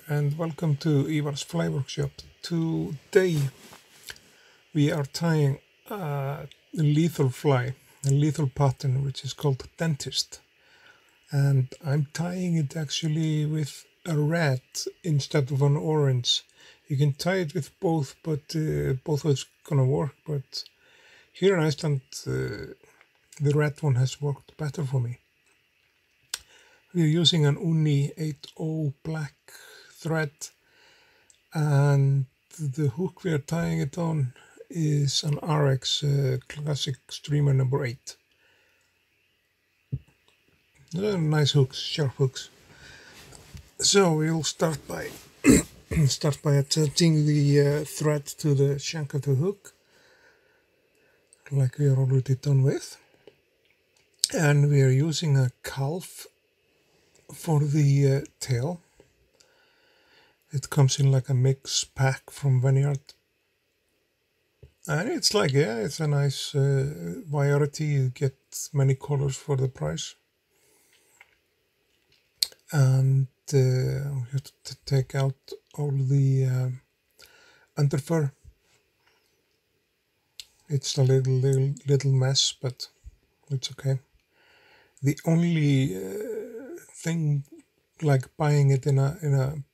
and welcome to Ívar's Fly Workshop. Today we are tying a lethal fly, a lethal pattern which is called Dentist. And I'm tying it actually with a red instead of an orange. You can tie it with both, but both is gonna work. But here in Iceland, the red one has worked better for me. We're using an Uni 8.0 black thread, and the hook we are tying it on is an RX classic streamer number 8. Nice hooks, sharp hooks. So we'll start by attaching the thread to the shank of the hook, like we are already done with, and we are using a calf for the tail. It comes in like a mix pack from Vineyard, and it's like, yeah, it's a nice variety. You get many colors for the price. And we have to take out all the underfur. It's a little mess, but it's okay. The only thing, like buying it in a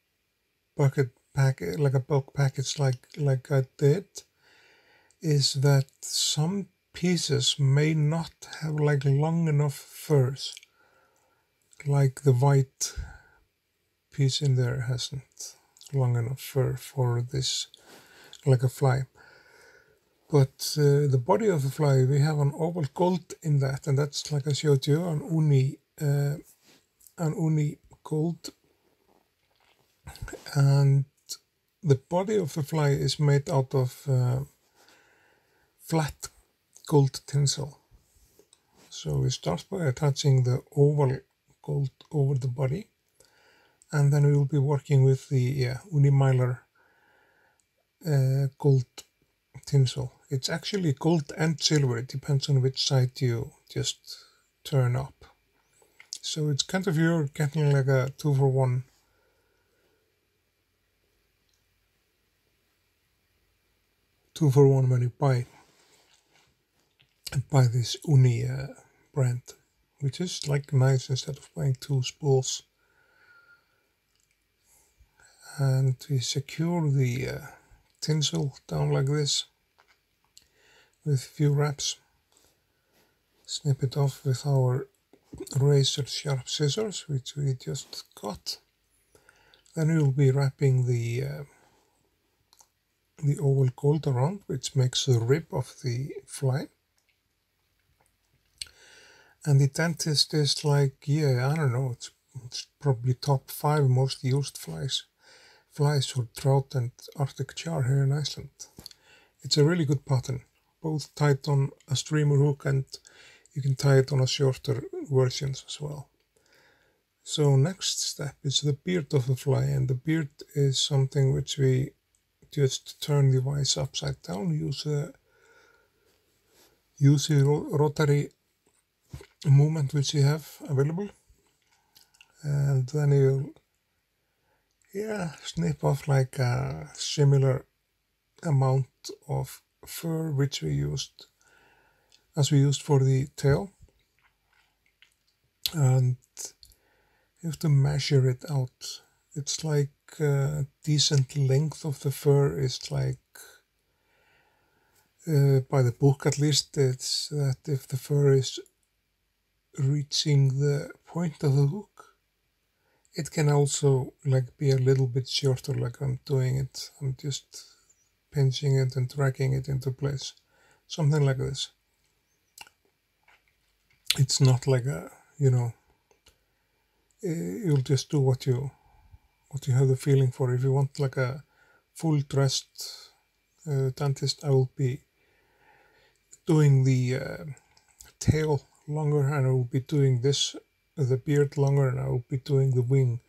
bucket pack, like a bulk package, like I did, is that some pieces may not have like long enough furs. Like the white piece in there hasn't long enough fur for this, like a fly. But the body of the fly, we have an oval gold in that, and that's, like I showed you, an Uni gold. And the body of the fly is made out of flat gold tinsel. So we start by attaching the oval gold over the body, and then we will be working with the Unimylar gold tinsel. It's actually gold and silver. It depends on which side you just turn up. So it's kind of, you're getting like a 2-for-1. When you buy this Uni brand, which is like nice instead of buying 2 spools. And we secure the tinsel down like this with a few wraps. Snip it off with our razor sharp scissors, which we just got. Then we will be wrapping the oval gold around, which makes the rib of the fly. And the Dentist is like, I don't know, it's probably top 5 most used flies for trout and Arctic char here in Iceland. It's a really good pattern, both tied on a streamer hook, and you can tie it on a shorter versions as well. So next step is the beard of the fly, and the beard is something which we just turn the vise upside down, use the rotary movement which you have available, and then you snip off like a similar amount of fur which we used for the tail, and you have to measure it out. It's like decent length of the fur is like, by the book at least, it's that if the fur is reaching the point of the hook, it can also like be a little bit shorter, like I'm doing it. I'm just pinching it and dragging it into place, something like this. It's not like a, you'll just do what you have the feeling for. If you want like a full dressed dentist, I will be doing the tail longer, and I will be doing the beard longer, and I will be doing the wing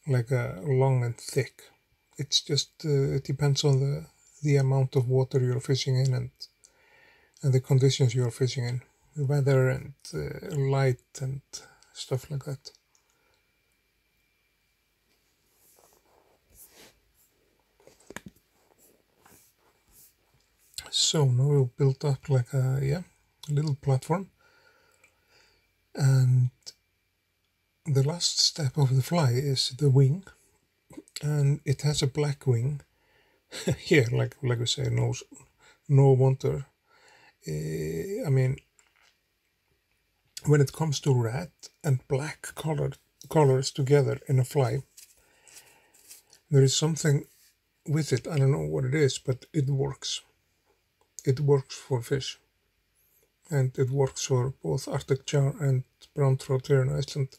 like long and thick. It's just it depends on the amount of water you're fishing in, and the conditions you're fishing in, the weather and light and stuff like that. So now we'll build up like a little platform, and the last step of the fly is the wing, and it has a black wing here, like we say, no wonder. I mean, when it comes to red and black colors together in a fly, there is something with it. I don't know what it is, but it works. It works for fish, and it works for both Arctic char and brown trout here in Iceland.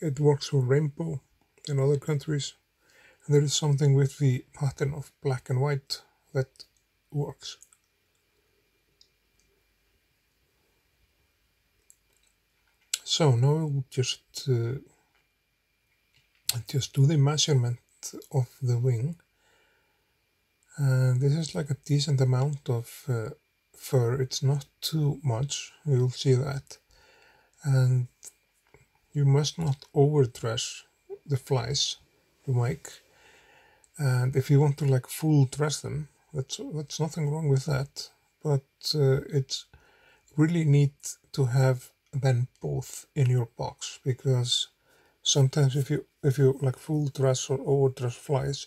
It works for rainbow in other countries. And there is something with the pattern of black and white that works. So now we'll just do the measurement of the wing. And this is like a decent amount of fur. It's not too much, you'll see that. And you must not overdress the flies you make. And if you want to like full dress them, that's nothing wrong with that. But it's really neat to have them both in your box, because sometimes if you like full dress or overdress flies,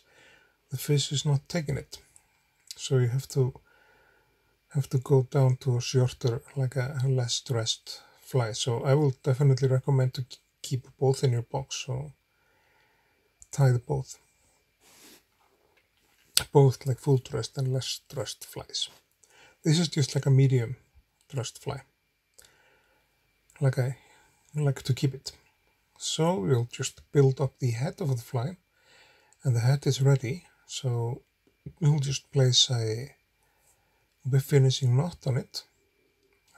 the fish is not taking it. So you have to go down to a shorter, like a less dressed fly. So I will definitely recommend to keep both in your box. So tie the both like full dressed and less dressed flies. This is just like a medium dressed fly, like I like to keep it. So we'll just build up the head of the fly, and the head is ready. So we'll just place a whip finishing knot on it,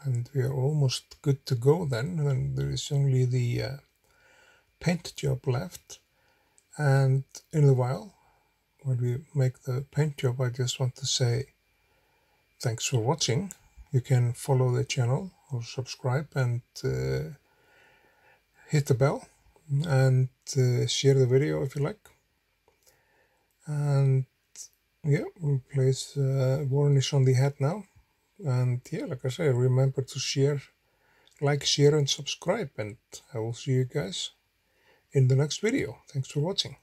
and we are almost good to go then. And there is only the paint job left. And in a while, when we make the paint job, I just want to say thanks for watching. You can follow the channel or subscribe and hit the bell and share the video if you like. And yeah, we'll place varnish on the head now. And yeah, like I say, remember to share, and subscribe. And I will see you guys in the next video. Thanks for watching.